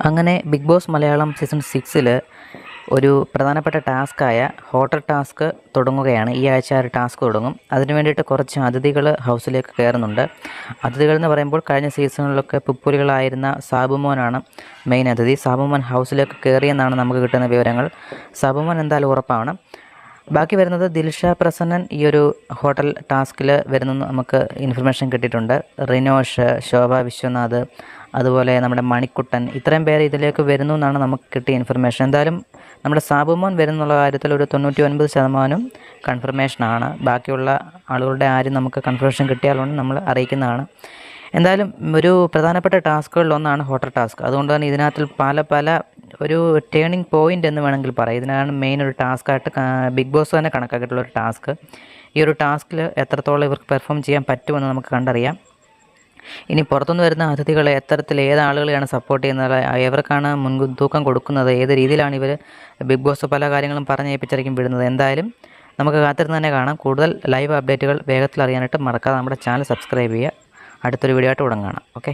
അങ്ങനെ big boss Malayalam season 6 ഒരു പ്രധാനപ്പെട്ട ടാസ്ക്കായ ഹോട്ടൽ ടാസ്ക് തുടങ്ങുകയാണ്. ഈ ആഴ്ച ഒരു ടാസ്ക് തുടങ്ങും. അതിനു വേണ്ടിയിട്ട് കുറച്ച് അതിഥികൾ ഹൗസിലേക്ക് കയറുന്നുണ്ട്. അതിഥികൾ എന്ന് പറയുമ്പോൾ കഴിഞ്ഞ സീസണിലൊക്കെ പുപ്പുലികളായിരുന്ന സാബുമോനാണ് മെയിൻ അതിഥി. സാബുമോൻ ഹൗസിലേക്ക് കയറിയെന്നാണ് നമുക്ക് കിട്ടുന്ന വിവരങ്ങൾ. സാബുമോൻ എന്തായാലും ഉറപ്പാണ്. ബാക്കി വരുന്നത് ദിൽഷ പ്രസന്നൻ ഈ ഒരു ഹോട്ടൽ ടാസ്കിൽ വരുന്നെന്ന് നമുക്ക് ഇൻഫർമേഷൻ കിട്ടിയിട്ടുണ്ട്. റിനോഷ്, ശോഭ വിശ്വനാഥ്, അതുപോലെ നമ്മുടെ മണിക്കുട്ടൻ, ഇത്രയും പേര് ഇതിലേക്ക് വരുന്നു എന്നാണ് നമുക്ക് കിട്ടിയ ഇൻഫർമേഷൻ. എന്തായാലും നമ്മുടെ സാബുമോൻ വരുന്നുള്ള കാര്യത്തിൽ ഒരു 99% കൺഫർമേഷനാണ്. ബാക്കിയുള്ള ആളുകളുടെ ആരും നമുക്ക് കൺഫർമേഷൻ കിട്ടിയാലുണ്ട് നമ്മൾ അറിയിക്കുന്നതാണ്. എന്തായാലും ഒരു പ്രധാനപ്പെട്ട ടാസ്കുകളിലൊന്നാണ് ഹോട്ടൽ ടാസ്ക്. അതുകൊണ്ട് തന്നെ ഇതിനകത്തിൽ പല ഒരു ടേണിംഗ് പോയിൻ്റ് എന്ന് വേണമെങ്കിൽ പറയാം. ഇതിനാണ് മെയിൻ ഒരു ടാസ്ക്കായിട്ട് ബിഗ് ബോസ് തന്നെ കണക്കാക്കിയിട്ടുള്ള ഒരു ടാസ്ക്. ഈ ഒരു ടാസ്കിൽ എത്രത്തോളം ഇവർക്ക് പെർഫോം ചെയ്യാൻ പറ്റുമെന്ന് നമുക്ക് കണ്ടറിയാം. ഇനി പുറത്തുനിന്ന് വരുന്ന അതിഥികളെ ഏത് ആളുകളെയാണ് സപ്പോർട്ട് ചെയ്യുന്നത്, എവർക്കാണ് മുൻതൂക്കം കൊടുക്കുന്നത്, ഏത് രീതിയിലാണ് ഇവർ ബിഗ് ബോസ് പല കാര്യങ്ങളും പറഞ്ഞേൽപ്പിച്ചായിരിക്കും വിടുന്നത്. എന്തായാലും നമുക്ക് കാത്തിരുന്ന് തന്നെ കാണാം. കൂടുതൽ ലൈവ് അപ്ഡേറ്റുകൾ വേഗത്തിൽ അറിയാനായിട്ട് മറക്കാതെ നമ്മുടെ ചാനൽ സബ്സ്ക്രൈബ് ചെയ്യുക. അടുത്തൊരു വീഡിയോ ആയിട്ട് ഉടൻ കാണാം. ഓക്കെ.